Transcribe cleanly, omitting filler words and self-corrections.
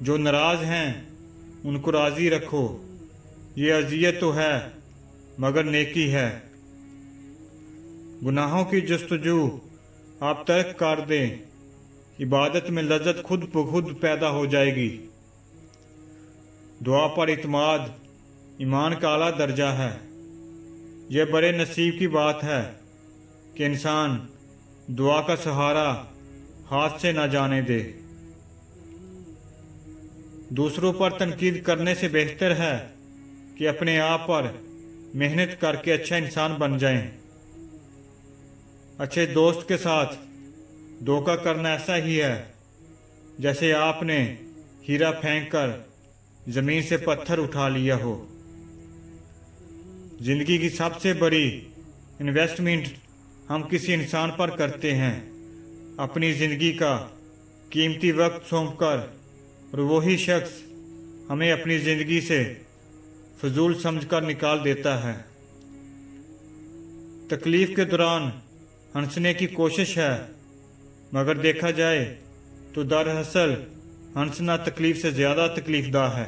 जो नाराज हैं उनको राजी रखो, ये अजियत तो है मगर नेकी है। गुनाहों की जस्तजू आप तर्क कर दें, इबादत में लज्जत खुद ब खुद पैदा हो जाएगी। दुआ पर इत्माद ईमान का आला दर्जा है। यह बड़े नसीब की बात है कि इंसान दुआ का सहारा हाथ से न जाने दे। दूसरों पर तनकीद करने से बेहतर है कि अपने आप पर मेहनत करके अच्छा इंसान बन जाएं। अच्छे दोस्त के साथ धोखा करना ऐसा ही है जैसे आपने हीरा फेंक कर जमीन से पत्थर उठा लिया हो। जिंदगी की सबसे बड़ी इन्वेस्टमेंट हम किसी इंसान पर करते हैं, अपनी जिंदगी का कीमती वक्त सौंपकर, और वही शख्स हमें अपनी जिंदगी से फजूल समझकर निकाल देता है। तकलीफ के दौरान हंसने की कोशिश है, मगर देखा जाए तो दरअसल हंसना तकलीफ से ज़्यादा तकलीफदा है।